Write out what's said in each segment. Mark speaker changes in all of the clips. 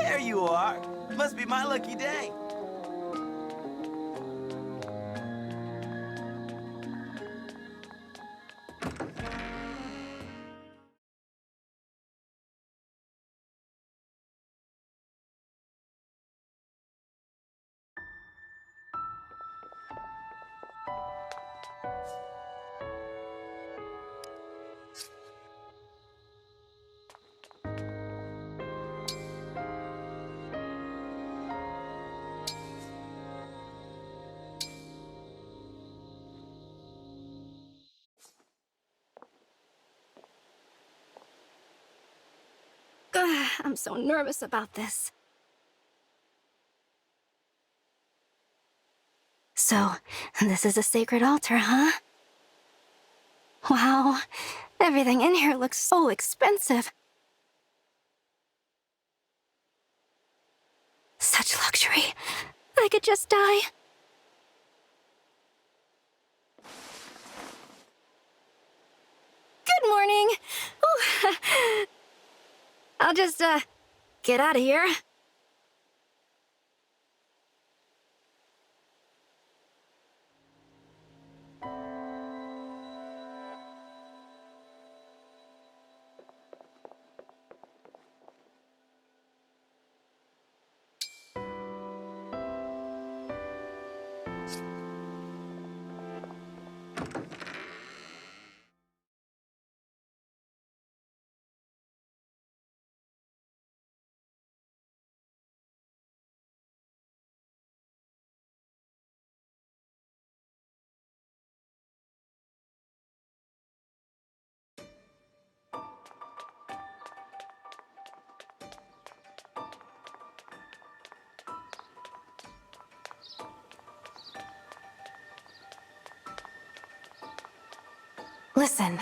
Speaker 1: There you are. Must be my lucky day.
Speaker 2: I'm so nervous about this. So, this is a sacred altar, huh? Wow, everything in here looks so expensive. Such luxury. I could just die. Good morning. Ooh. I'll just, get out of here. Listen.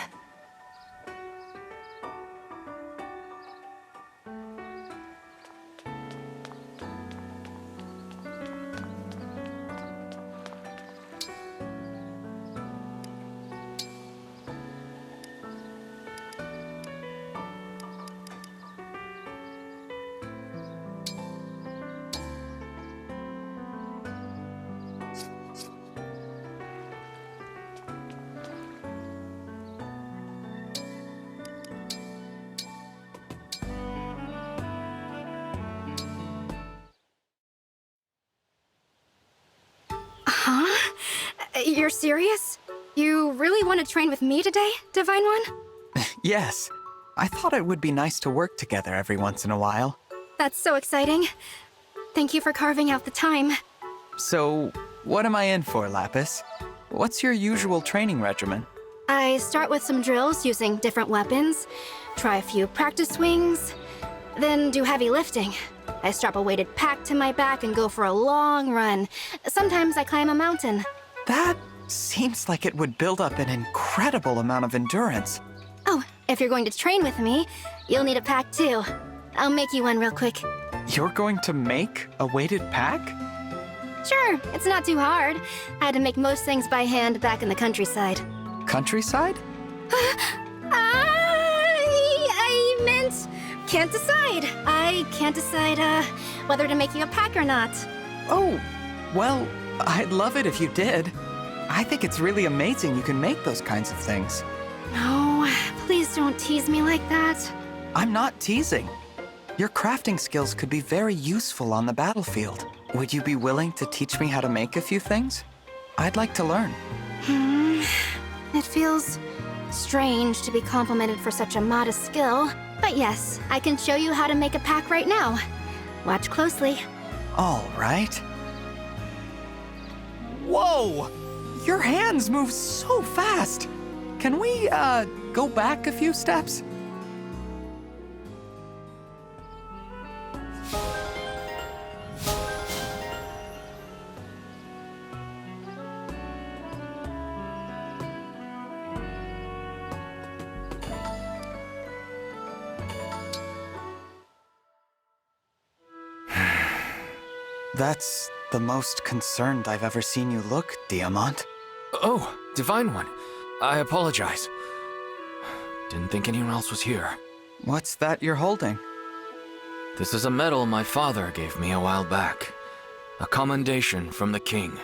Speaker 2: Huh? You're serious? You really want to train with me today, Divine One?
Speaker 3: Yes. I thought it would be nice to work together every once in a while.
Speaker 2: That's so exciting. Thank you for carving out the time.
Speaker 3: So, what am I in for, Lapis? What's your usual training regimen?
Speaker 2: I start with some drills using different weapons, try a few practice swings, then do heavy lifting. I strap a weighted pack to my back and go for a long run. Sometimes I climb a mountain.
Speaker 3: That seems like it would build up an incredible amount of endurance.
Speaker 2: Oh, if you're going to train with me, you'll need a pack too. I'll make you one real quick.
Speaker 3: You're going to make a weighted pack?
Speaker 2: Sure, it's not too hard. I had to make most things by hand back in the countryside.
Speaker 3: Countryside?
Speaker 2: I meant can't decide. I can't decide, whether to make you a pack or not.
Speaker 3: Oh, well, I'd love it if you did. I think it's really amazing you can make those kinds of things.
Speaker 2: No, please don't tease me like that.
Speaker 3: I'm not teasing. Your crafting skills could be very useful on the battlefield. Would you be willing to teach me how to make a few things? I'd like to learn.
Speaker 2: It feels strange to be complimented for such a modest skill. But yes, I can show you how to make a pack right now. Watch closely.
Speaker 3: All right. Whoa! Your hands move so fast! Can we, go back a few steps? That's the most concerned I've ever seen you look, Diamant.
Speaker 4: Oh, Divine One. I apologize. Didn't think anyone else was here.
Speaker 3: What's that you're holding?
Speaker 4: This is a medal my father gave me a while back. A commendation from the king.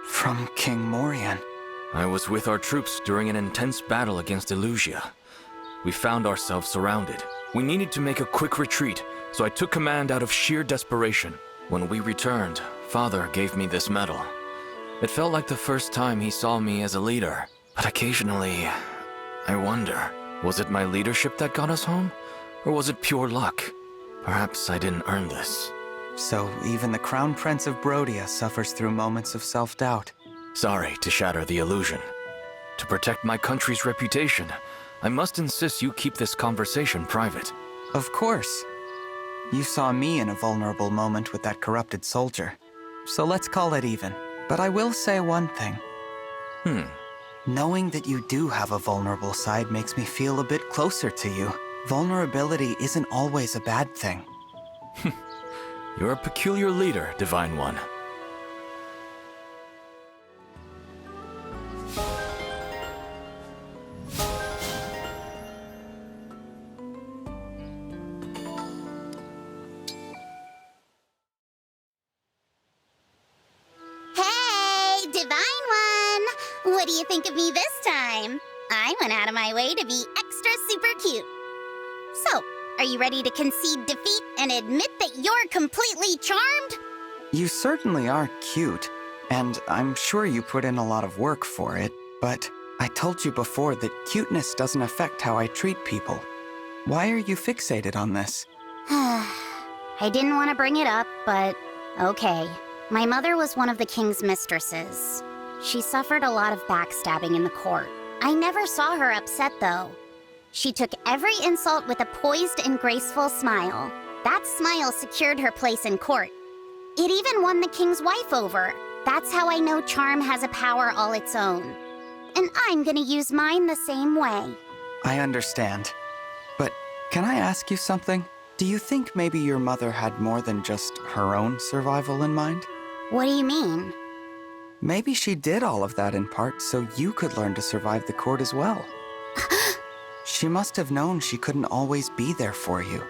Speaker 3: From King Morian.
Speaker 4: I was with our troops during an intense battle against Illusia. We found ourselves surrounded. We needed to make a quick retreat, so I took command out of sheer desperation. When we returned, Father gave me this medal. It felt like the first time he saw me as a leader. But occasionally, I wonder, was it my leadership that got us home? Or was it pure luck? Perhaps I didn't earn this.
Speaker 3: So even the Crown Prince of Brodia suffers through moments of self-doubt.
Speaker 4: Sorry to shatter the illusion. To protect my country's reputation, I must insist you keep this conversation private.
Speaker 3: Of course. You saw me in a vulnerable moment with that corrupted soldier. So let's call it even. But I will say one thing. Knowing that you do have a vulnerable side makes me feel a bit closer to you. Vulnerability isn't always a bad thing.
Speaker 4: You're a peculiar leader, Divine One.
Speaker 5: Hey, Divine One! What do you think of me this time? I went out of my way to be extra super cute. So, are you ready to concede defeat and admit that you're completely charmed?
Speaker 3: You certainly are cute, and I'm sure you put in a lot of work for it, but I told you before that cuteness doesn't affect how I treat people. Why are you fixated on this?
Speaker 5: I didn't want to bring it up, but okay. My mother was one of the king's mistresses. She suffered a lot of backstabbing in the court. I never saw her upset, though. She took every insult with a poised and graceful smile. That smile secured her place in court. It even won the king's wife over. That's how I know charm has a power all its own. And I'm gonna use mine the same way.
Speaker 3: I understand. But can I ask you something? Do you think maybe your mother had more than just her own survival in mind?
Speaker 5: What do you mean?
Speaker 3: Maybe she did all of that in part so you could learn to survive the court as well. She must have known she couldn't always be there for you.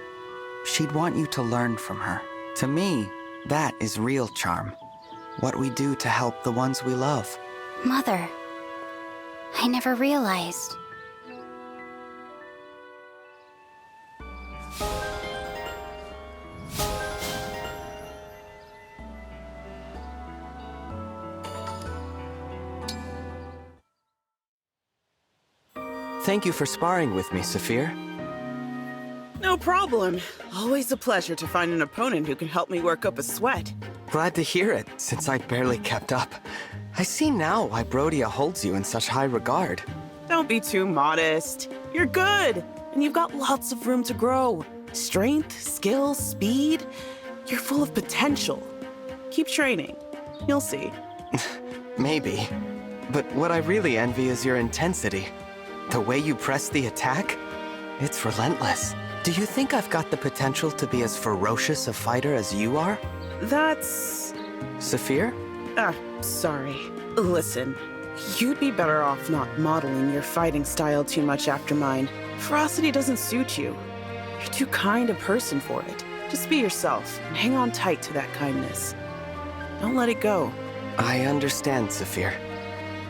Speaker 3: She'd want you to learn from her. To me, that is real charm. What we do to help the ones we love.
Speaker 5: Mother, I never realized.
Speaker 3: Thank you for sparring with me, Saphir.
Speaker 6: No problem. Always a pleasure to find an opponent who can help me work up a sweat.
Speaker 3: Glad to hear it, since I barely kept up. I see now why Brodia holds you in such high regard.
Speaker 6: Don't be too modest. You're good, and you've got lots of room to grow. Strength, skill, speed. You're full of potential. Keep training. You'll see.
Speaker 3: Maybe. But what I really envy is your intensity. The way you press the attack, it's relentless. Do you think I've got the potential to be as ferocious a fighter as you are?
Speaker 6: That's...
Speaker 3: Saphir?
Speaker 6: Sorry. Listen, you'd be better off not modeling your fighting style too much after mine. Ferocity doesn't suit you. You're too kind a person for it. Just be yourself and hang on tight to that kindness. Don't let it go.
Speaker 3: I understand, Saphir.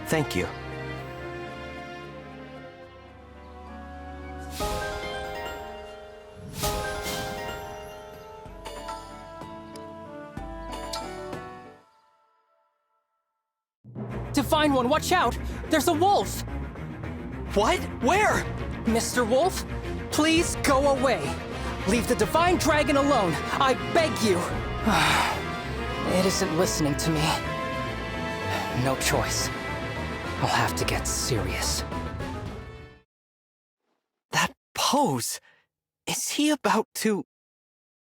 Speaker 3: Thank you.
Speaker 7: Divine One, watch out! There's a wolf!
Speaker 3: What? Where?
Speaker 7: Mr. Wolf, please go away. Leave the Divine Dragon alone. I beg you. It isn't listening to me. No choice. I'll have to get serious.
Speaker 3: That pose. Is he about to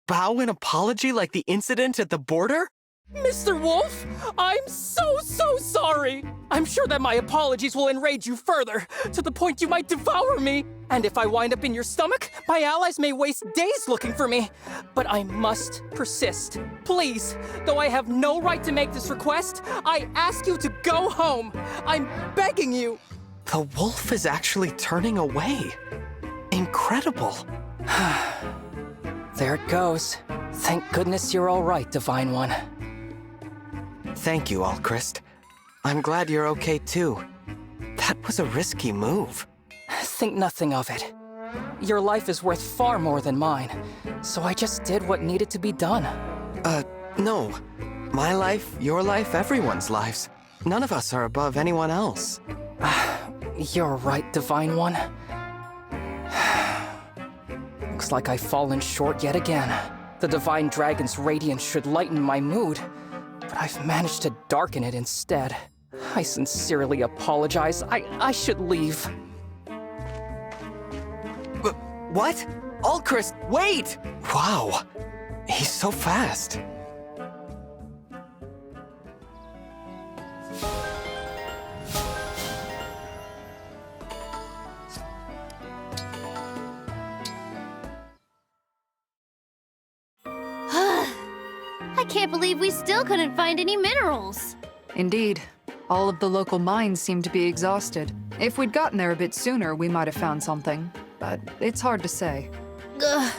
Speaker 3: bow in apology like the incident at the border?
Speaker 7: Mr. Wolf, I'm so sorry. I'm sure that my apologies will enrage you further, to the point you might devour me. And if I wind up in your stomach, my allies may waste days looking for me. But I must persist. Please, though I have no right to make this request, I ask you to go home. I'm begging you.
Speaker 3: The wolf is actually turning away. Incredible.
Speaker 7: There it goes. Thank goodness you're all right, Divine One.
Speaker 3: Thank you, Alchrist. I'm glad you're okay too. That was a risky move.
Speaker 7: Think nothing of it. Your life is worth far more than mine, so I just did what needed to be done.
Speaker 3: No. My life, your life, everyone's lives. None of us are above anyone else.
Speaker 7: You're right, Divine One. Looks like I've fallen short yet again. The Divine Dragon's radiance should lighten my mood, but I've managed to darken it instead. I sincerely apologize. I should leave.
Speaker 3: What? Alchrist, wait! Wow. He's so fast.
Speaker 8: I can't believe we still couldn't find any minerals.
Speaker 9: Indeed. All of the local mines seem to be exhausted. If we'd gotten there a bit sooner, we might have found something. But it's hard to say.
Speaker 8: Ugh.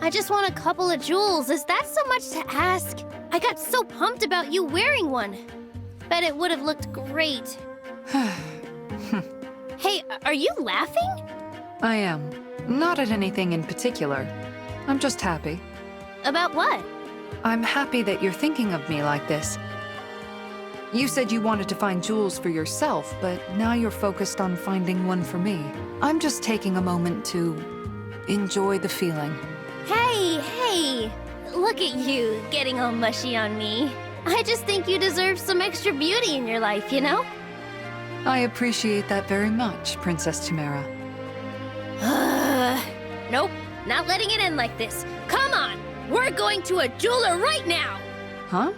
Speaker 8: I just want a couple of jewels. Is that so much to ask? I got so pumped about you wearing one. Bet it would have looked great. Hey, are you laughing?
Speaker 9: I am. Not at anything in particular. I'm just happy.
Speaker 8: About what?
Speaker 9: I'm happy that you're thinking of me like this. You said you wanted to find jewels for yourself, but now you're focused on finding one for me. I'm just taking a moment to enjoy the feeling.
Speaker 8: Hey! Look at you, getting all mushy on me. I just think you deserve some extra beauty in your life, you know?
Speaker 9: I appreciate that very much, Princess Chimera.
Speaker 8: Nope, not letting it end like this. Come on! We're going to a jeweler right now!
Speaker 9: Huh?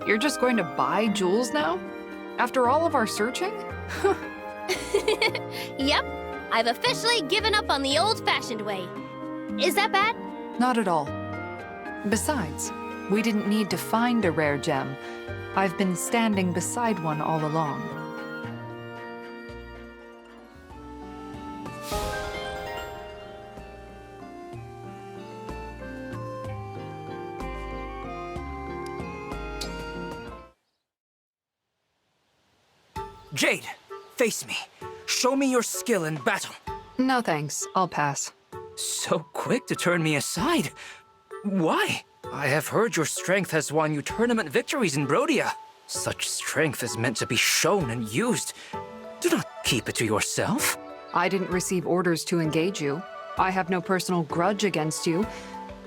Speaker 9: You're just going to buy jewels now? After all of our searching?
Speaker 8: Yep, I've officially given up on the old-fashioned way. Is that bad?
Speaker 9: Not at all. Besides, we didn't need to find a rare gem. I've been standing beside one all along.
Speaker 10: Jade, face me. Show me your skill in battle.
Speaker 9: No thanks, I'll pass.
Speaker 10: So quick to turn me aside. Why? I have heard your strength has won you tournament victories in Brodia. Such strength is meant to be shown and used. Do not keep it to yourself.
Speaker 9: I didn't receive orders to engage you. I have no personal grudge against you.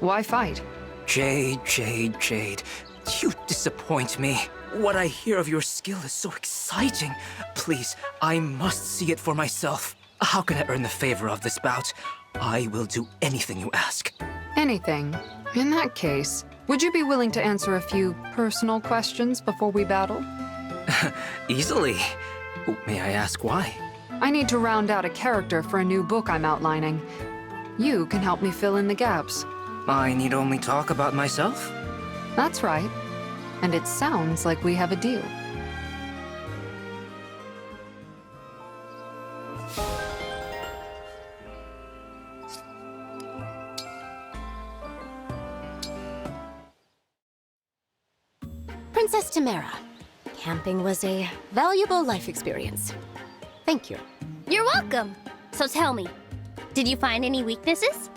Speaker 9: Why fight?
Speaker 10: Jade. You disappoint me. What I hear of your skill is so exciting. Please, I must see it for myself. How can I earn the favor of this bout? I will do anything you ask.
Speaker 9: Anything? In that case, would you be willing to answer a few personal questions before we battle?
Speaker 10: Easily. May I ask why?
Speaker 9: I need to round out a character for a new book I'm outlining. You can help me fill in the gaps.
Speaker 10: I need only talk about myself?
Speaker 9: That's right. And it sounds like we have a deal.
Speaker 11: Princess Chimera, camping was a valuable life experience. Thank you.
Speaker 8: You're welcome. So tell me, did you find any weaknesses?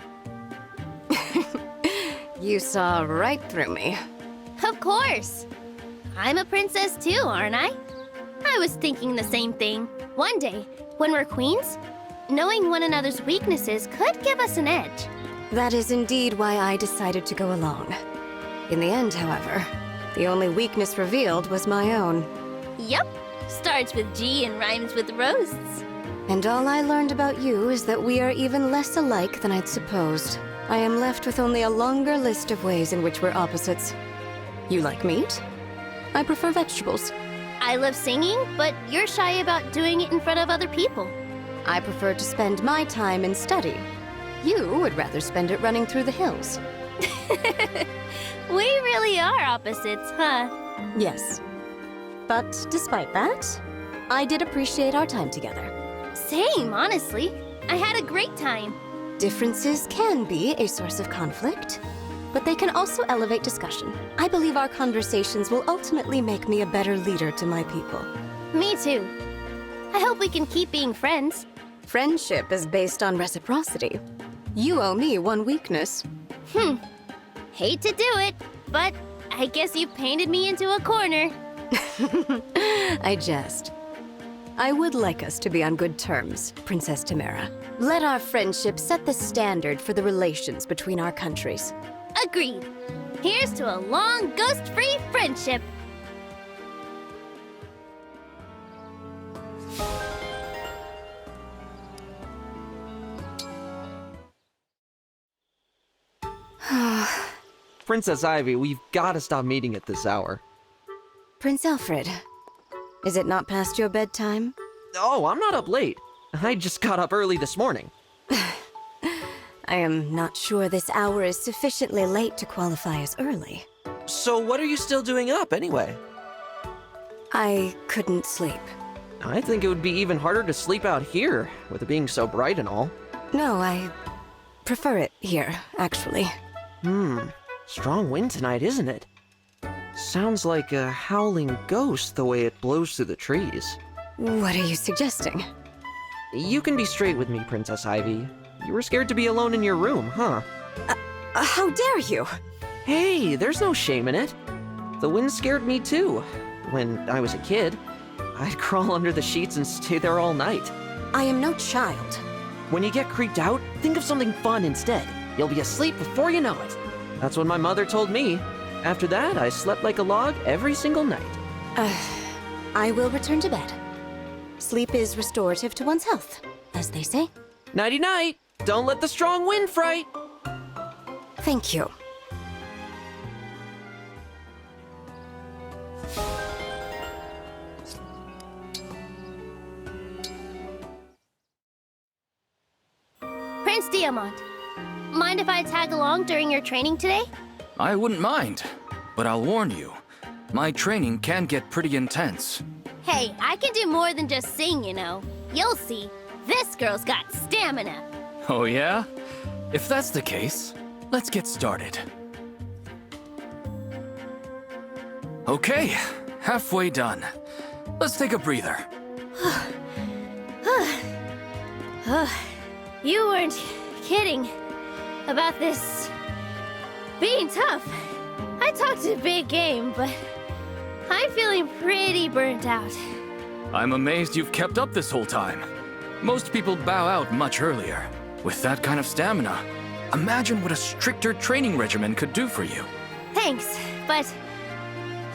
Speaker 11: You saw right through me.
Speaker 8: Of course. I'm a princess too, aren't I? I was thinking the same thing. One day, when we're queens, knowing one another's weaknesses could give us an edge.
Speaker 11: That is indeed why I decided to go alone. In the end, however, the only weakness revealed was my own.
Speaker 8: Yup. Starts with G and rhymes with roasts.
Speaker 11: And all I learned about you is that we are even less alike than I'd supposed. I am left with only a longer list of ways in which we're opposites. You like meat? I prefer vegetables.
Speaker 8: I love singing, but you're shy about doing it in front of other people.
Speaker 11: I prefer to spend my time in study. You would rather spend it running through the hills.
Speaker 8: We really are opposites, huh?
Speaker 11: Yes. But despite that, I did appreciate our time together.
Speaker 8: Same, honestly. I had a great time.
Speaker 11: Differences can be a source of conflict. but they can also elevate discussion. I believe our conversations will ultimately make me a better leader to my people.
Speaker 8: Me too. I hope we can keep being friends.
Speaker 11: Friendship is based on reciprocity. You owe me one weakness.
Speaker 8: Hate to do it, but I guess you painted me into a corner.
Speaker 11: I jest. I would like us to be on good terms, Princess Tamara. Let our friendship set the standard for the relations between our countries.
Speaker 8: Agreed. Here's to a long, ghost-free friendship.
Speaker 12: Princess Ivy, we've got to stop meeting at this hour.
Speaker 11: Prince Alfred, is it not past your bedtime?
Speaker 12: Oh, I'm not up late. I just got up early this morning.
Speaker 11: I am not sure this hour is sufficiently late to qualify as early.
Speaker 12: So what are you still doing up anyway?
Speaker 11: I couldn't sleep.
Speaker 12: I think it would be even harder to sleep out here, with it being so bright and all.
Speaker 11: No, I prefer it here, actually.
Speaker 12: Strong wind tonight, isn't it? Sounds like a howling ghost the way it blows through the trees.
Speaker 11: What are you suggesting?
Speaker 12: You can be straight with me, Princess Ivy. You were scared to be alone in your room, huh?
Speaker 11: How dare you?
Speaker 12: Hey, there's no shame in it. The wind scared me too. When I was a kid, I'd crawl under the sheets and stay there all night.
Speaker 11: I am no child.
Speaker 12: When you get creeped out, think of something fun instead. You'll be asleep before you know it. That's what my mother told me. After that, I slept like a log every single night.
Speaker 11: I will return to bed. Sleep is restorative to one's health, as they say.
Speaker 12: Nighty-night! Don't let the strong wind fright!
Speaker 11: Thank you.
Speaker 8: Prince Diamond, mind if I tag along during your training today?
Speaker 4: I wouldn't mind, but I'll warn you, my training can get pretty intense.
Speaker 8: Hey, I can do more than just sing, you know. You'll see. This girl's got stamina.
Speaker 4: Oh yeah? If that's the case, let's get started. Okay, halfway done. Let's take a breather.
Speaker 8: You weren't kidding about this being tough. I talked a big game, but I'm feeling pretty burnt out.
Speaker 4: I'm amazed you've kept up this whole time. Most people bow out much earlier. With that kind of stamina, imagine what a stricter training regimen could do for you.
Speaker 8: Thanks, but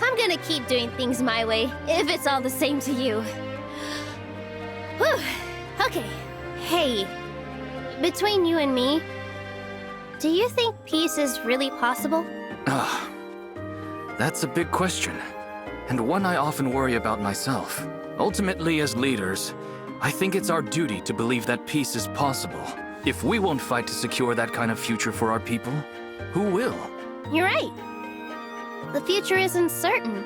Speaker 8: I'm gonna keep doing things my way, if it's all the same to you. Whew. Okay. Hey, between you and me, do you think peace is really possible?
Speaker 4: That's a big question, and one I often worry about myself. Ultimately, as leaders, I think it's our duty to believe that peace is possible. If we won't fight to secure that kind of future for our people, who will?
Speaker 8: You're right. The future isn't certain,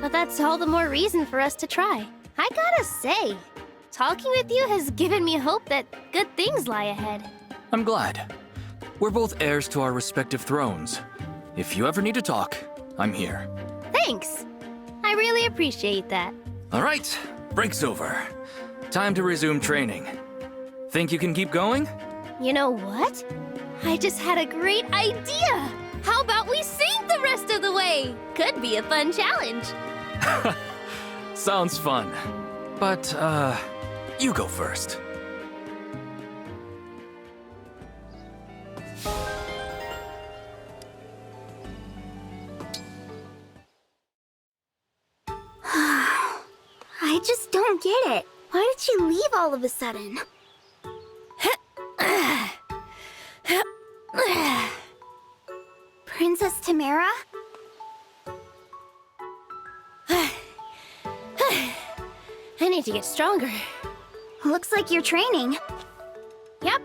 Speaker 8: but that's all the more reason for us to try. I gotta say, talking with you has given me hope that good things lie ahead.
Speaker 4: I'm glad. We're both heirs to our respective thrones. If you ever need to talk, I'm here.
Speaker 8: Thanks. I really appreciate that.
Speaker 4: All right, break's over. Time to resume training. Think you can keep going?
Speaker 8: You know what? I just had a great idea! How about we sing the rest of the way? Could be a fun challenge.
Speaker 4: Sounds fun. But, you go first.
Speaker 5: I just don't get it. Why did she leave all of a sudden? Princess Tamara?
Speaker 8: I need to get stronger.
Speaker 5: Looks like you're training.
Speaker 8: Yep.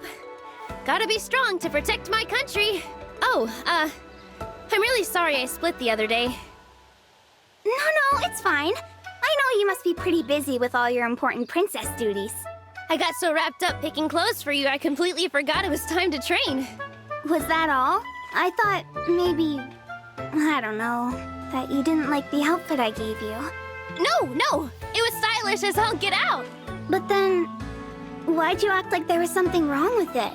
Speaker 8: Gotta be strong to protect my country. Oh, I'm really sorry I split the other day.
Speaker 5: No, it's fine. I know you must be pretty busy with all your important princess duties.
Speaker 8: I got so wrapped up picking clothes for you, I completely forgot it was time to train.
Speaker 5: Was that all? I thought maybe, I don't know, that you didn't like the outfit I gave you.
Speaker 8: No! It was stylish as all get out!
Speaker 5: But then, why'd you act like there was something wrong with it?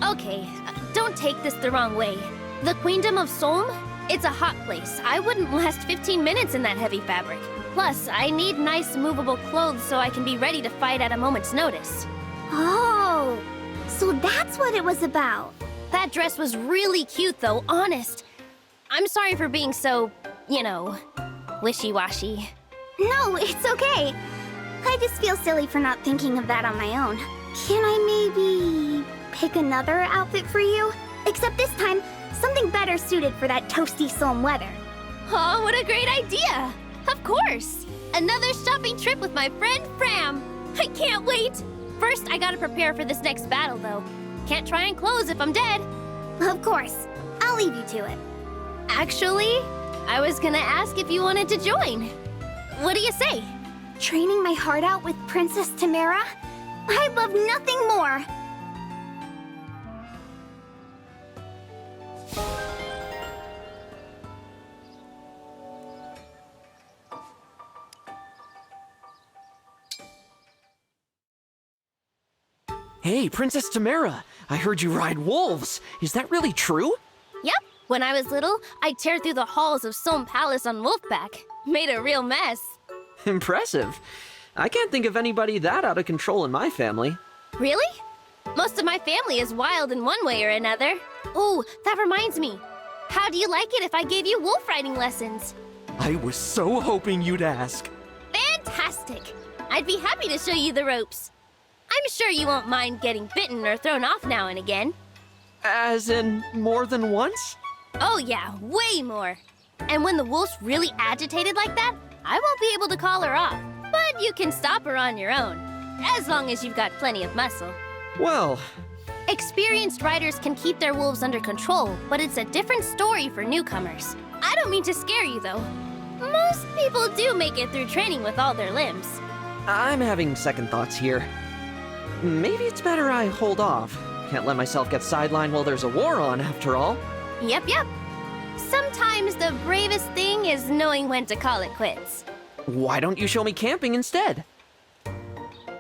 Speaker 8: Okay. Don't take this the wrong way. The Queendom of Solm? It's a hot place. I wouldn't last 15 minutes in that heavy fabric. Plus, I need nice movable clothes so I can be ready to fight at a moment's notice.
Speaker 5: Oh, so that's what it was about.
Speaker 8: That dress was really cute though, honest. I'm sorry for being so, wishy-washy.
Speaker 5: No, it's okay. I just feel silly for not thinking of that on my own. Can I maybe pick another outfit for you? Except this time, something better suited for that toasty Solm weather.
Speaker 8: Oh, what a great idea! Of course! Another shopping trip with my friend Fram! I can't wait! First, I gotta prepare for this next battle, though. Can't try on clothes if I'm dead.
Speaker 5: Of course. I'll leave you to it.
Speaker 8: Actually, I was gonna ask if you wanted to join. What do you say?
Speaker 5: Training my heart out with Princess Tamara? I'd love nothing more!
Speaker 12: Hey, Princess Tamara! I heard you ride wolves. Is that really true?
Speaker 8: Yep. When I was little, I'd tear through the halls of Solm Palace on Wolfback. Made a real mess.
Speaker 12: Impressive. I can't think of anybody that out of control in my family.
Speaker 8: Really? Most of my family is wild in one way or another. Oh, that reminds me. How do you like it if I gave you wolf riding lessons?
Speaker 12: I was so hoping you'd ask.
Speaker 8: Fantastic! I'd be happy to show you the ropes. I'm sure you won't mind getting bitten or thrown off now and again.
Speaker 12: As in, more than once?
Speaker 8: Oh yeah, way more. And when the wolf's really agitated like that, I won't be able to call her off. But you can stop her on your own, as long as you've got plenty of muscle.
Speaker 12: Well...
Speaker 8: Experienced riders can keep their wolves under control, but it's a different story for newcomers. I don't mean to scare you, though. Most people do make it through training with all their limbs.
Speaker 12: I'm having second thoughts here. Maybe it's better I hold off. Can't let myself get sidelined while there's a war on, after all.
Speaker 8: Yep. Sometimes the bravest thing is knowing when to call it quits.
Speaker 12: Why don't you show me camping instead?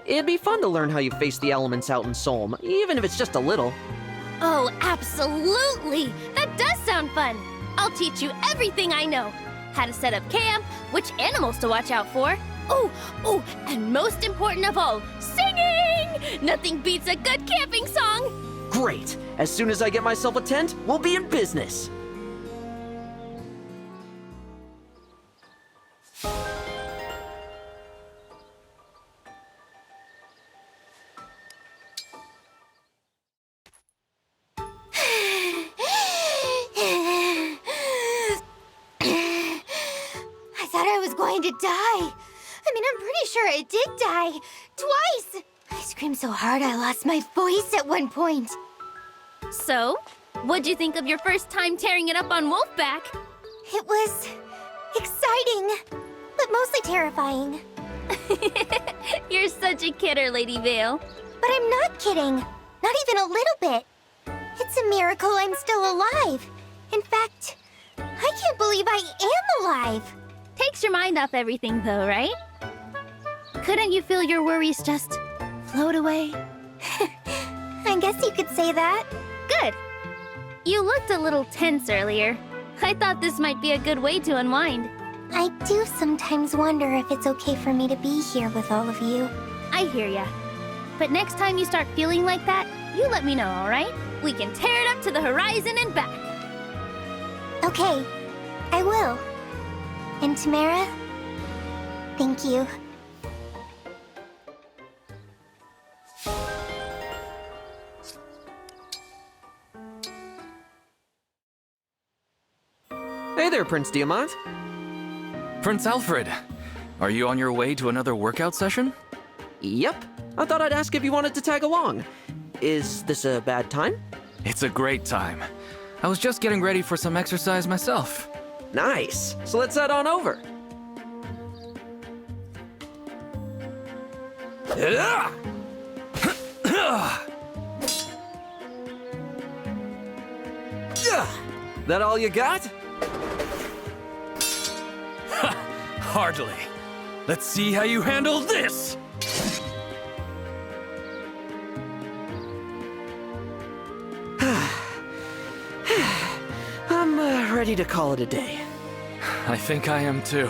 Speaker 12: It'd be fun to learn how you face the elements out in Solm, even if it's just a little.
Speaker 8: Oh, absolutely! That does sound fun! I'll teach you everything I know. How to set up camp, which animals to watch out for. Oh, and most important of all, singing! Nothing beats a good camping song!
Speaker 12: Great! As soon as I get myself a tent, we'll be in business!
Speaker 5: To die. I'm pretty sure I did die. Twice! I screamed so hard I lost my voice at one point.
Speaker 8: So, what'd you think of your first time tearing it up on Wolfback?
Speaker 5: It was exciting, but mostly terrifying.
Speaker 8: You're such a kidder, Lady Vale.
Speaker 5: But I'm not kidding. Not even a little bit. It's a miracle I'm still alive. In fact, I can't believe I am alive.
Speaker 8: Takes your mind off everything, though, right? Couldn't you feel your worries just float away?
Speaker 5: I guess you could say that.
Speaker 8: Good. You looked a little tense earlier. I thought this might be a good way to unwind.
Speaker 5: I do sometimes wonder if it's okay for me to be here with all of you.
Speaker 8: I hear ya. But next time you start feeling like that, you let me know, all right? We can tear it up to the horizon and back.
Speaker 5: Okay, I will. And Tamara, thank you.
Speaker 12: Hey there, Prince Diamant.
Speaker 4: Prince Alfred, are you on your way to another workout session?
Speaker 12: Yep. I thought I'd ask if you wanted to tag along. Is this a bad time?
Speaker 4: It's a great time. I was just getting ready for some exercise myself.
Speaker 12: Nice. So let's head on over. That all you got?
Speaker 4: Hardly. Let's see how you handle this!
Speaker 12: I'm ready to call it a day.
Speaker 4: I think I am too.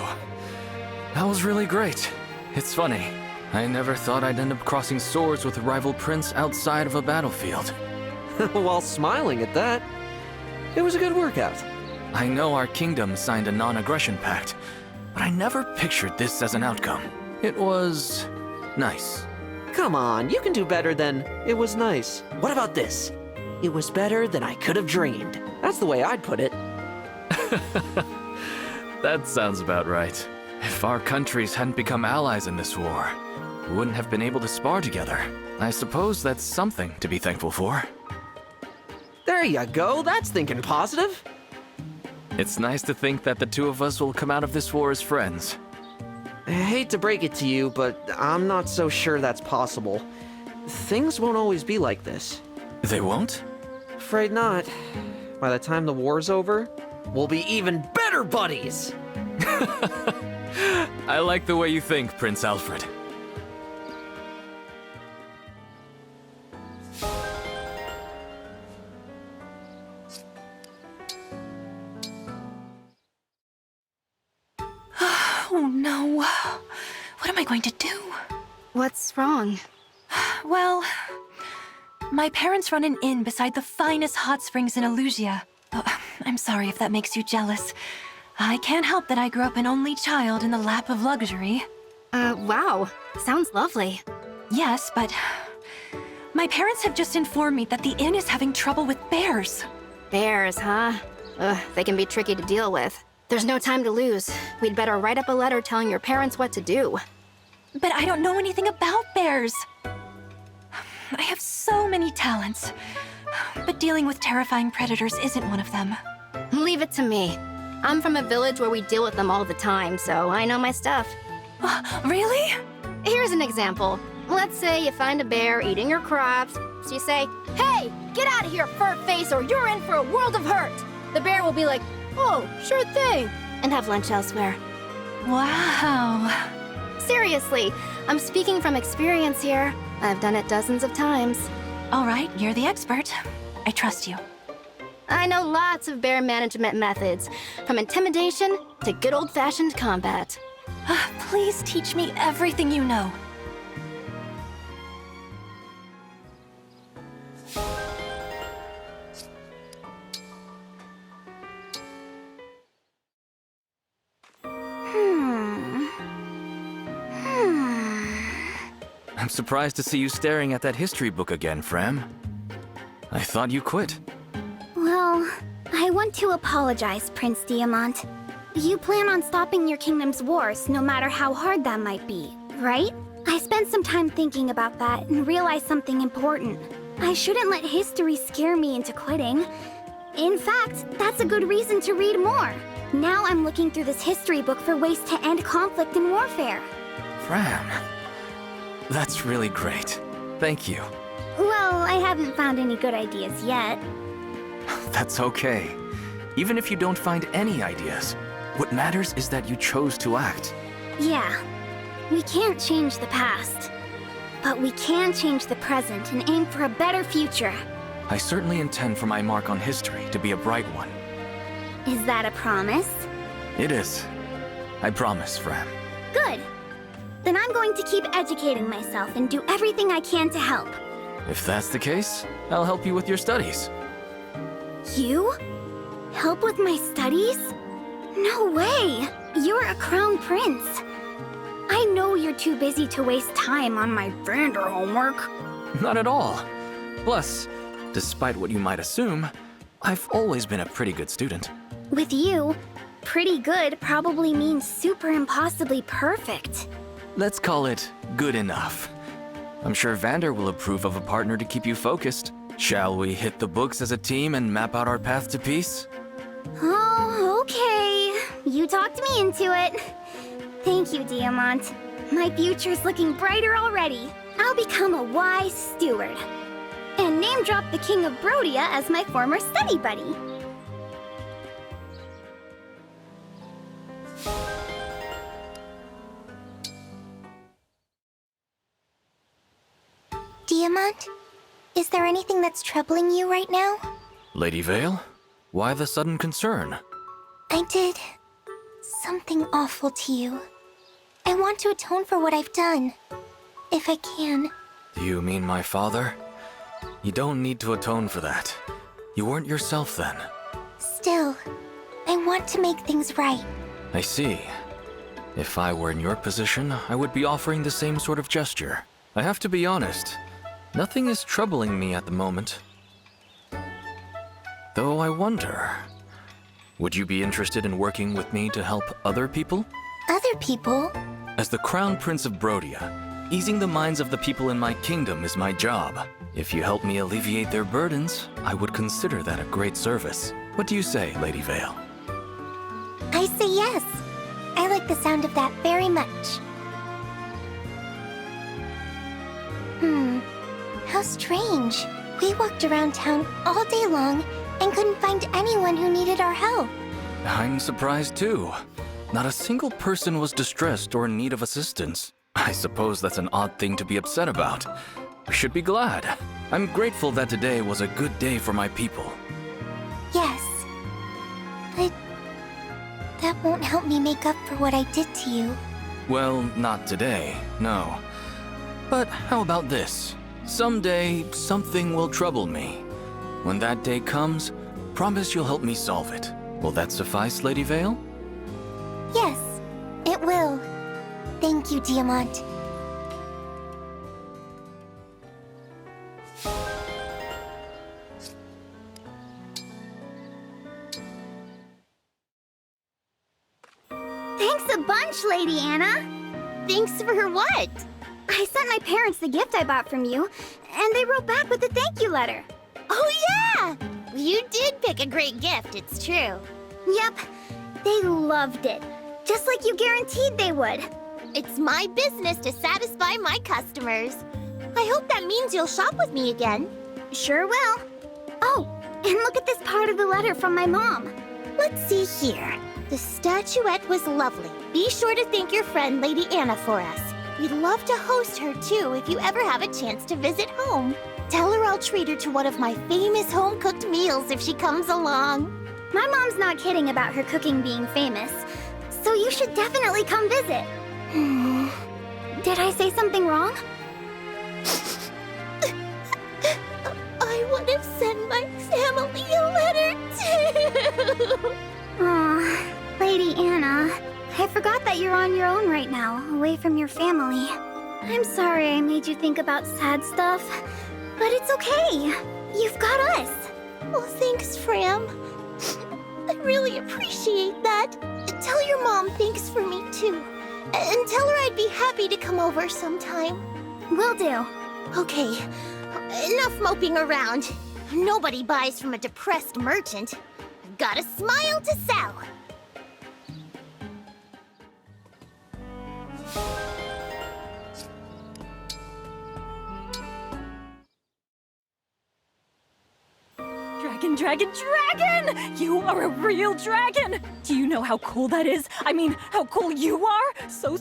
Speaker 4: That was really great. It's funny. I never thought I'd end up crossing swords with a rival prince outside of a battlefield.
Speaker 12: While smiling at that. It was a good workout.
Speaker 4: I know our kingdom signed a non-aggression pact, but I never pictured this as an outcome. It was nice.
Speaker 12: Come on, you can do better than it was nice. What about this? It was better than I could have dreamed. That's the way I'd put it.
Speaker 4: That sounds about right. If our countries hadn't become allies in this war, we wouldn't have been able to spar together. I suppose that's something to be thankful for.
Speaker 12: There you go, that's thinking positive.
Speaker 4: It's nice to think that the two of us will come out of this war as friends.
Speaker 12: I hate to break it to you, but I'm not so sure that's possible. Things won't always be like this.
Speaker 4: They won't?
Speaker 12: Afraid not. By the time the war's over, we'll be even better buddies!
Speaker 4: I like the way you think, Prince Alfred.
Speaker 13: Oh no. What am I going to do?
Speaker 2: What's wrong?
Speaker 13: Well, my parents run an inn beside the finest hot springs in Elusia. Oh, I'm sorry if that makes you jealous. I can't help that I grew up an only child in the lap of luxury.
Speaker 2: Wow. Sounds lovely.
Speaker 13: Yes, but my parents have just informed me that the inn is having trouble with bears.
Speaker 2: Bears, huh? Ugh, they can be tricky to deal with. There's no time to lose. We'd better write up a letter telling your parents what to do.
Speaker 13: But I don't know anything about bears. I have so many talents, but dealing with terrifying predators isn't one of them.
Speaker 2: Leave it to me. I'm from a village where we deal with them all the time, so I know my stuff.
Speaker 13: Really?
Speaker 2: Here's an example. Let's say you find a bear eating your crops, so you say, "Hey, get out of here, fur face, or you're in for a world of hurt." The bear will be like, "Oh, sure thing," and have lunch elsewhere.
Speaker 13: Wow.
Speaker 2: Seriously, I'm speaking from experience here. I've done it dozens of times.
Speaker 13: All right, you're the expert. I trust you.
Speaker 2: I know lots of bear management methods, from intimidation to good old-fashioned combat.
Speaker 13: Please teach me everything you know.
Speaker 4: I'm surprised to see you staring at that history book again, Fram. I thought you quit.
Speaker 5: Well, I want to apologize, Prince Diamant. You plan on stopping your kingdom's wars, no matter how hard that might be, right? I spent some time thinking about that and realized something important. I shouldn't let history scare me into quitting. In fact, that's a good reason to read more. Now I'm looking through this history book for ways to end conflict and warfare.
Speaker 4: Fram, that's really great. Thank you.
Speaker 5: Well, I haven't found any good ideas yet.
Speaker 4: That's okay. Even if you don't find any ideas, what matters is that you chose to act.
Speaker 5: Yeah, we can't change the past. But we can change the present and aim for a better future.
Speaker 4: I certainly intend for my mark on history to be a bright one.
Speaker 5: Is that a promise?
Speaker 4: It is. I promise, Fram.
Speaker 5: Good. Then I'm going to keep educating myself and do everything I can to help.
Speaker 4: If that's the case, I'll help you with your studies.
Speaker 5: You? Help with my studies? No way! You're a crown prince. I know you're too busy to waste time on my Vander homework.
Speaker 4: Not at all. Plus, despite what you might assume, I've always been a pretty good student.
Speaker 5: With you, pretty good probably means super impossibly perfect.
Speaker 4: Let's call it good enough. I'm sure Vander will approve of a partner to keep you focused. Shall we hit the books as a team and map out our path to peace?
Speaker 5: Oh, okay. You talked me into it. Thank you, Diamant. My future's looking brighter already. I'll become a wise steward. And name drop the King of Brodia as my former study buddy.
Speaker 14: Diamond? Is there anything that's troubling you right now?
Speaker 4: Lady Vale? Why the sudden concern?
Speaker 14: I did something awful to you. I want to atone for what I've done, if I can.
Speaker 4: Do you mean my father? You don't need to atone for that. You weren't yourself then.
Speaker 14: Still, I want to make things right.
Speaker 4: I see. If I were in your position, I would be offering the same sort of gesture. I have to be honest, nothing is troubling me at the moment. Though I wonder, would you be interested in working with me to help other people?
Speaker 14: Other people?
Speaker 4: As the Crown Prince of Brodia, easing the minds of the people in my kingdom is my job. If you help me alleviate their burdens, I would consider that a great service. What do you say, Lady Vale?
Speaker 14: I say yes. I like the sound of that very much. How strange. We walked around town all day long and couldn't find anyone who needed our help.
Speaker 4: I'm surprised too. Not a single person was distressed or in need of assistance. I suppose that's an odd thing to be upset about. We should be glad. I'm grateful that today was a good day for my people.
Speaker 14: Yes. But that won't help me make up for what I did to you.
Speaker 4: Well, not today, no. But how about this? Someday, something will trouble me. When that day comes, promise you'll help me solve it. Will that suffice, Lady Vale?
Speaker 14: Yes, it will. Thank you, Diamant.
Speaker 5: Thanks a bunch, Lady Anna. Thanks for what? I sent my parents the gift I bought from you, and they wrote back with a thank you letter. Oh yeah! You did pick a great gift, it's true. Yep, they loved it. Just like you guaranteed they would. It's my business to satisfy my customers. I hope that means you'll shop with me again. Sure will. Oh, and look at this part of the letter from my mom. Let's see here. The statuette was lovely. Be sure to thank your friend Lady Anna for us. We'd love to host her too if you ever have a chance to visit home. Tell her I'll treat her to one of my famous home-cooked meals if she comes along. My mom's not kidding about her cooking being famous, so you should definitely come visit. Did I say something wrong? I would have sent my family a letter too. Aw, Lady Anna, I forgot that you're on your own right now, away from your family. I'm sorry I made you think about sad stuff, but it's okay. You've got us. Well, thanks, Fram. I really appreciate that. Tell your mom thanks for me, too. And tell her I'd be happy to come over sometime. Will do. Okay, enough moping around. Nobody buys from a depressed merchant. I've got a smile to sell.
Speaker 15: Dragon, dragon! You are a real dragon! Do you know how cool that is? I mean, how cool you are? So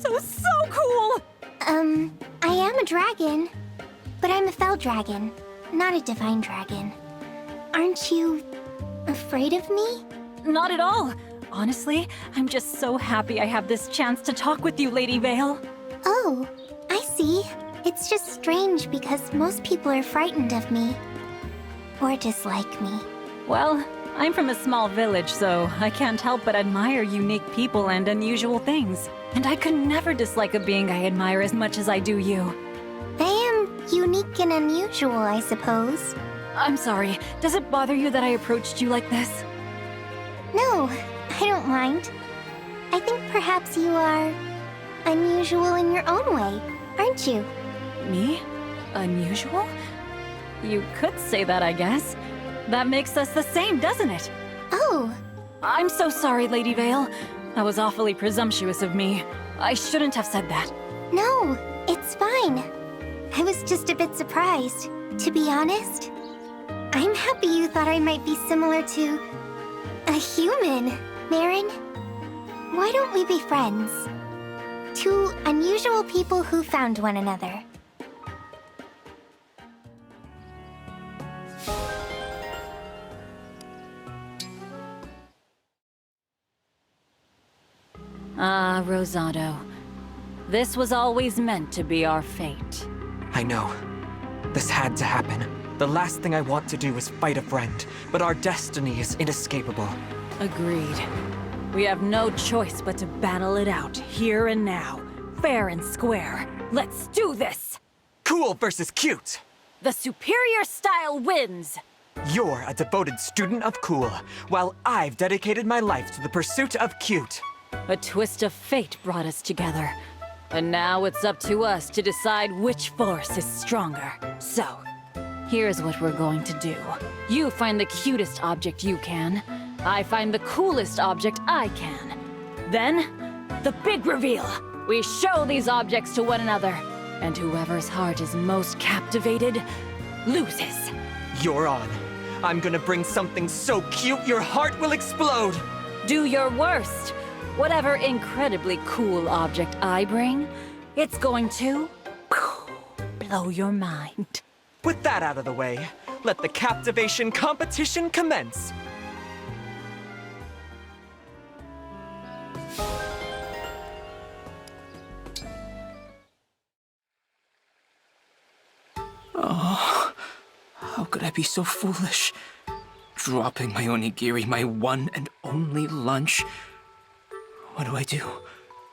Speaker 15: cool!
Speaker 14: I am a dragon, but I'm a fell dragon, not a divine dragon. Aren't you afraid of me?
Speaker 15: Not at all. Honestly, I'm just so happy I have this chance to talk with you, Lady Vale.
Speaker 14: Oh, I see. It's just strange because most people are frightened of me. Or dislike me.
Speaker 15: Well, I'm from a small village, so I can't help but admire unique people and unusual things. And I could never dislike a being I admire as much as I do you.
Speaker 14: I am unique and unusual, I suppose.
Speaker 15: I'm sorry. Does it bother you that I approached you like this?
Speaker 14: No, I don't mind. I think perhaps you are unusual in your own way, aren't you?
Speaker 15: Me? Unusual? You could say that, I guess. That makes us the same, doesn't it?
Speaker 14: Oh.
Speaker 15: I'm so sorry, Lady Vale. That was awfully presumptuous of me. I shouldn't have said that.
Speaker 14: No, it's fine. I was just a bit surprised, to be honest. I'm happy you thought I might be similar to a human, Marin. Why don't we be friends? Two unusual people who found one another.
Speaker 15: Ah, Rosado. This was always meant to be our fate.
Speaker 16: I know. This had to happen. The last thing I want to do is fight a friend, but our destiny is inescapable.
Speaker 15: Agreed. We have no choice but to battle it out, here and now. Fair and square. Let's do this!
Speaker 16: Cool versus cute!
Speaker 15: The superior style wins!
Speaker 16: You're a devoted student of cool, while I've dedicated my life to the pursuit of cute.
Speaker 15: A twist of fate brought us together. And now it's up to us to decide which force is stronger. So, here's what we're going to do. You find the cutest object you can. I find the coolest object I can. Then, the big reveal. We show these objects to one another. And whoever's heart is most captivated, loses.
Speaker 16: You're on. I'm gonna bring something so cute your heart will explode!
Speaker 15: Do your worst. Whatever incredibly cool object I bring, it's going to blow your mind.
Speaker 16: With that out of the way, let the captivation competition commence!
Speaker 10: Oh, how could I be so foolish? Dropping my onigiri, my one and only lunch. What do I do?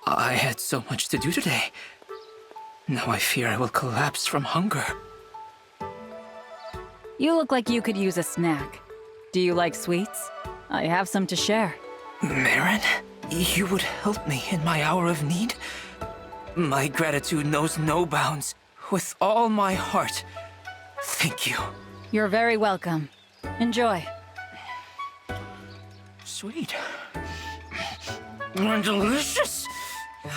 Speaker 10: I had so much to do today. Now I fear I will collapse from hunger.
Speaker 15: You look like you could use a snack. Do you like sweets? I have some to share.
Speaker 10: Marin, you would help me in my hour of need? My gratitude knows no bounds. With all my heart, thank you.
Speaker 15: You're very welcome. Enjoy.
Speaker 10: Sweet. And delicious.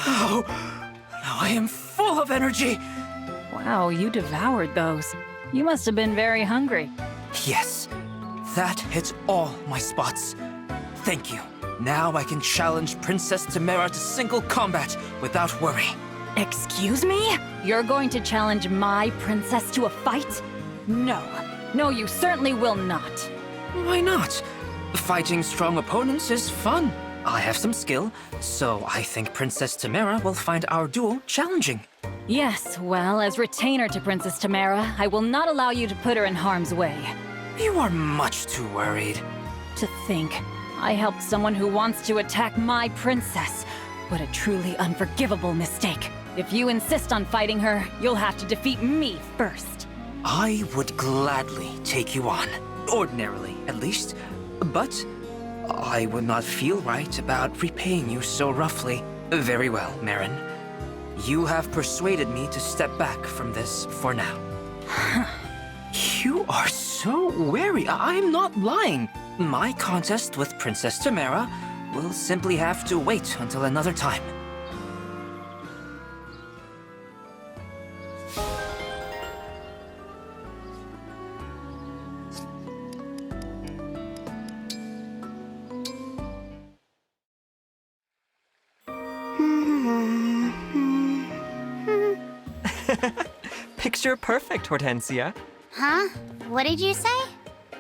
Speaker 10: Oh, now I am full of energy.
Speaker 15: Wow, you devoured those. You must have been very hungry.
Speaker 10: Yes, that hits all my spots. Thank you. Now I can challenge Princess Tamara to single combat without worry.
Speaker 15: Excuse me? You're going to challenge my princess to a fight? No. No, you certainly will not.
Speaker 10: Why not? Fighting strong opponents is fun. I have some skill, so I think Princess Tamara will find our duel challenging.
Speaker 15: Yes, well, as retainer to Princess Tamara, I will not allow you to put her in harm's way.
Speaker 10: You are much too worried.
Speaker 15: To think, I helped someone who wants to attack my princess. What a truly unforgivable mistake. If you insist on fighting her, you'll have to defeat me first.
Speaker 10: I would gladly take you on. Ordinarily, at least. But I would not feel right about repaying you so roughly. Very well, Marin. You have persuaded me to step back from this for now. You are so wary. I'm not lying. My contest with Princess Tamara will simply have to wait until another time.
Speaker 16: Picture perfect, Hortensia.
Speaker 5: Huh? What did you say?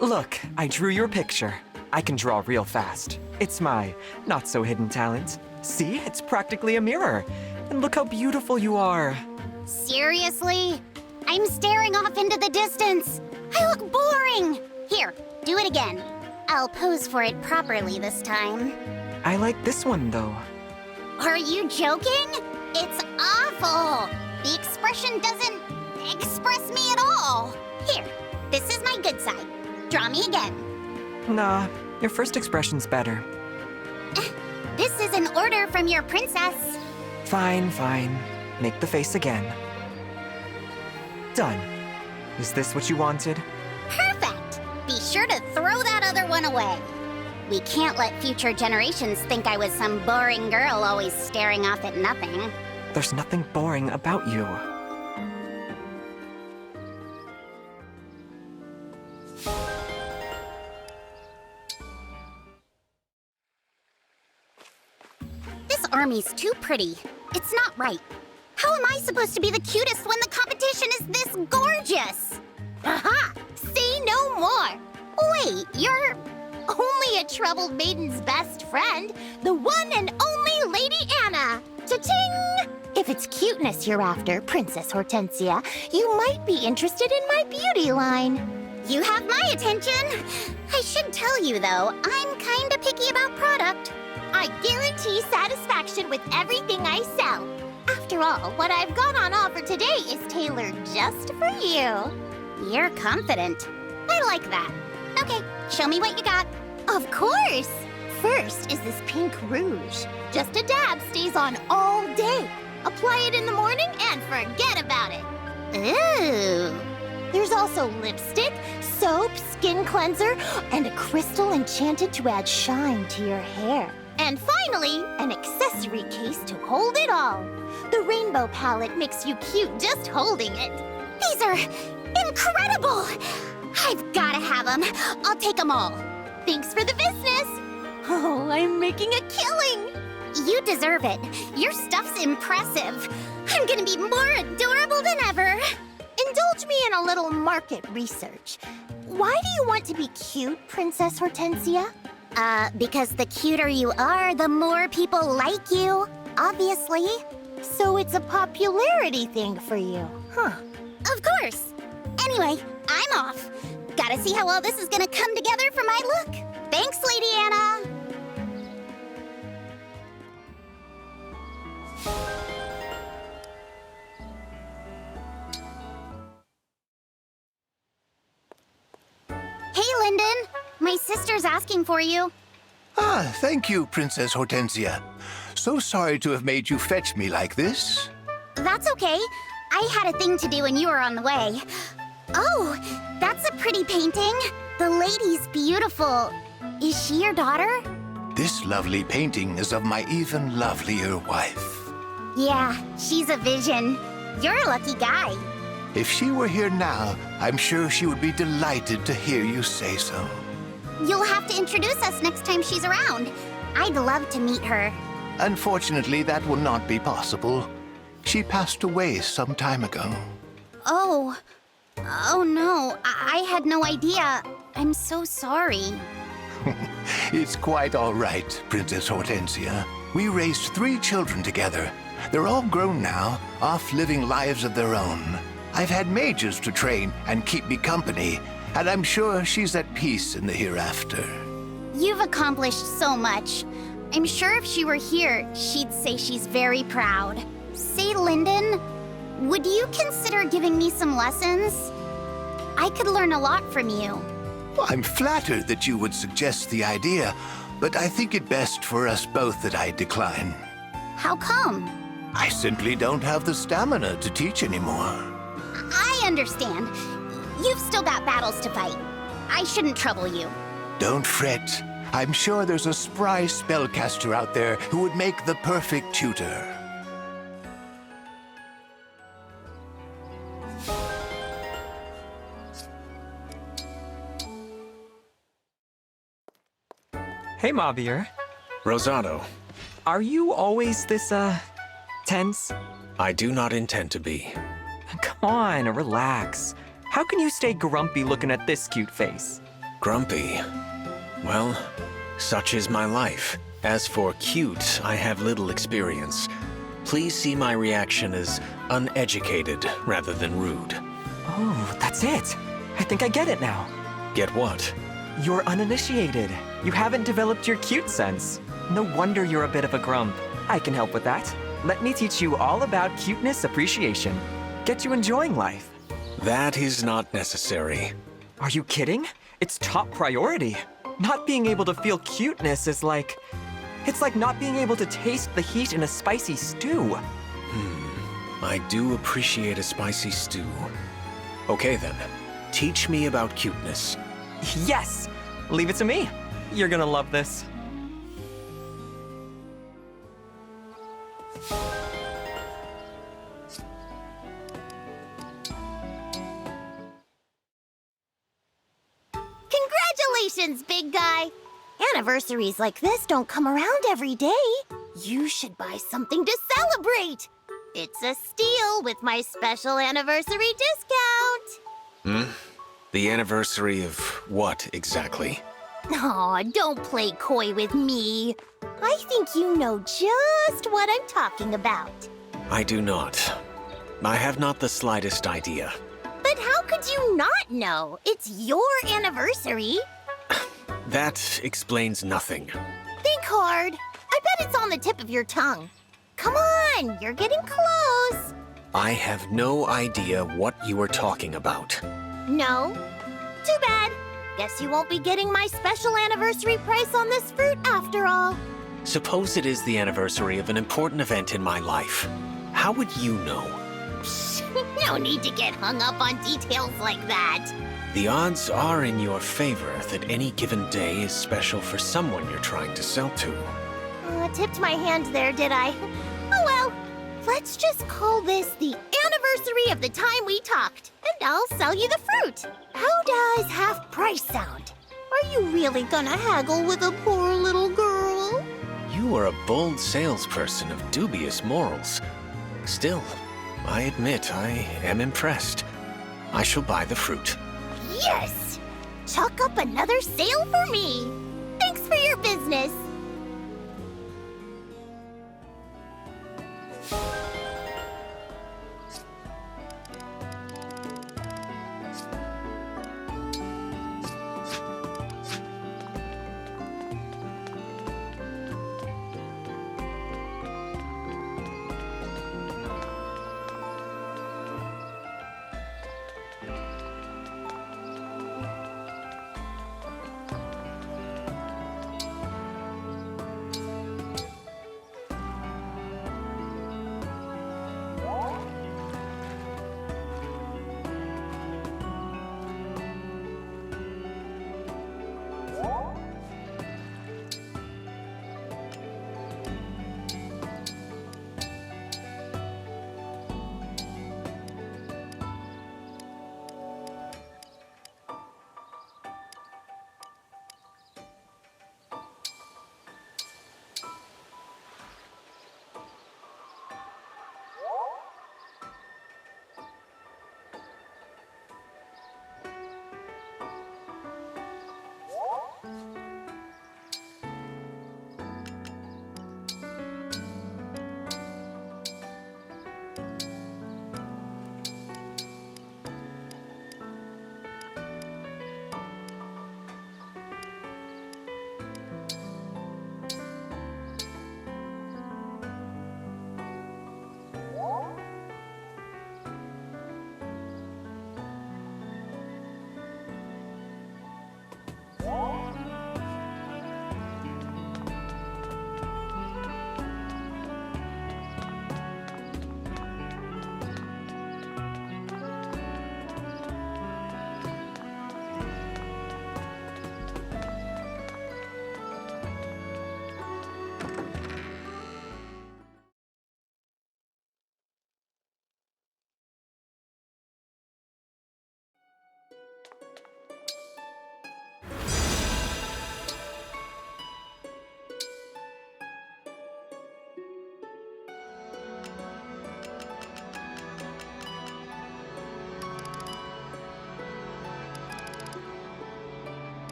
Speaker 16: Look, I drew your picture. I can draw real fast. It's my not-so-hidden talent. See, it's practically a mirror. And look how beautiful you are.
Speaker 5: Seriously? I'm staring off into the distance. I look boring. Here, do it again. I'll pose for it properly this time.
Speaker 16: I like this one, though.
Speaker 5: Are you joking? It's awful. The expression doesn't express me at all. Here, this is my good side. Draw me again.
Speaker 16: Nah, your first expression's better.
Speaker 5: This is an order from your princess.
Speaker 16: Fine, fine. Make the face again. Done. Is this what you wanted?
Speaker 5: Perfect! Be sure to throw that other one away. We can't let future generations think I was some boring girl always staring off at nothing.
Speaker 16: There's nothing boring about you.
Speaker 5: This army's too pretty. It's not right. How am I supposed to be the cutest when the competition is this gorgeous? Aha! Say no more! Wait, you're only a troubled maiden's best friend, the one and only
Speaker 14: by Lady Anna. Cha-ching! If it's cuteness you're after, Princess Hortensia, you might be interested in my beauty line. You have my attention. I should tell you, though, I'm kinda picky about product. I guarantee satisfaction with everything I sell. After all, what I've got on offer today is tailored just for you.
Speaker 5: You're confident.
Speaker 14: I like that. Okay, show me what you got. Of course! First is this pink rouge. Just a dab stays on all day. Apply it in the morning and forget about it.
Speaker 5: Ooh.
Speaker 14: There's also lipstick, soap, skin cleanser, and a crystal enchanted to add shine to your hair. And finally, an accessory case to hold it all. The rainbow palette makes you cute just holding it. These are incredible! I've gotta have them. I'll take them all. Thanks for the business. Oh, I'm making a killing.
Speaker 5: You deserve it. Your stuff's impressive. I'm gonna be more adorable than ever.
Speaker 14: Indulge me in a little market research. Why do you want to be cute, Princess Hortensia?
Speaker 5: Because the cuter you are, the more people like you. Obviously.
Speaker 14: So it's a popularity thing for you, huh?
Speaker 5: Of course. Anyway, I'm off. Gotta see how all this is gonna come together for my look. Thanks, Lady Anna. Hey, Lyndon. My sister's asking for you.
Speaker 17: Ah, thank you, Princess Hortensia. So sorry to have made you fetch me like this.
Speaker 5: That's okay. I had a thing to do and you were on the way. Oh, that's a pretty painting. The lady's beautiful. Is she your daughter?
Speaker 17: This lovely painting is of my even lovelier wife.
Speaker 5: Yeah, she's a vision. You're a lucky guy.
Speaker 17: If she were here now, I'm sure she would be delighted to hear you say so.
Speaker 5: You'll have to introduce us next time she's around. I'd love to meet her.
Speaker 17: Unfortunately, that will not be possible. She passed away some time ago.
Speaker 5: Oh. Oh no, I had no idea. I'm so sorry.
Speaker 17: It's quite all right, Princess Hortensia. We raised 3 children together. They're all grown now, off living lives of their own. I've had mages to train and keep me company, and I'm sure she's at peace in the hereafter.
Speaker 5: You've accomplished so much. I'm sure if she were here, she'd say she's very proud. Say, Lyndon, would you consider giving me some lessons? I could learn a lot from you.
Speaker 17: I'm flattered that you would suggest the idea, but I think it best for us both that I decline.
Speaker 5: How come?
Speaker 17: I simply don't have the stamina to teach anymore.
Speaker 5: I understand. You've still got battles to fight. I shouldn't trouble you.
Speaker 17: Don't fret. I'm sure there's a spry spellcaster out there who would make the perfect tutor.
Speaker 16: Hey, Mabier.
Speaker 18: Rosado.
Speaker 16: Are you always this, tense?
Speaker 18: I do not intend to be.
Speaker 16: Come on, relax. How can you stay grumpy looking at this cute face?
Speaker 18: Grumpy? Well, such is my life. As for cute, I have little experience. Please see my reaction as uneducated rather than rude.
Speaker 16: Oh, that's it. I think I get it now.
Speaker 18: Get what?
Speaker 16: You're uninitiated. You haven't developed your cute sense. No wonder you're a bit of a grump. I can help with that. Let me teach you all about cuteness appreciation. Get you enjoying life.
Speaker 18: That is not necessary.
Speaker 16: Are you kidding? It's top priority. Not being able to feel cuteness is like... It's like not being able to taste the heat in a spicy stew.
Speaker 18: I do appreciate a spicy stew. Okay then, teach me about cuteness.
Speaker 16: Yes! Leave it to me. You're gonna love this.
Speaker 14: Congratulations, big guy! Anniversaries like this don't come around every day. You should buy something to celebrate. It's a steal with my special anniversary discount.
Speaker 18: The anniversary of what exactly?
Speaker 14: Aw, don't play coy with me. I think you know just what I'm talking about.
Speaker 18: I do not. I have not the slightest idea.
Speaker 14: But how could you not know? It's your anniversary.
Speaker 18: That explains nothing.
Speaker 14: Think hard. I bet it's on the tip of your tongue. Come on, you're getting close.
Speaker 18: I have no idea what you are talking about.
Speaker 14: No? Too bad. Guess you won't be getting my special anniversary price on this fruit after all.
Speaker 18: Suppose it is the anniversary of an important event in my life. How would you know?
Speaker 14: No need to get hung up on details like that.
Speaker 18: The odds are in your favor that any given day is special for someone you're trying to sell to.
Speaker 14: Tipped my hand there, did I? Oh well. Let's just call this the anniversary of the time we talked, and I'll sell you the fruit. How does half price sound? Are you really gonna haggle with a poor little girl?
Speaker 18: You are a bold salesperson of dubious morals. Still, I admit I am impressed. I shall buy the fruit.
Speaker 14: Yes! Chalk up another sale for me. Thanks for your business.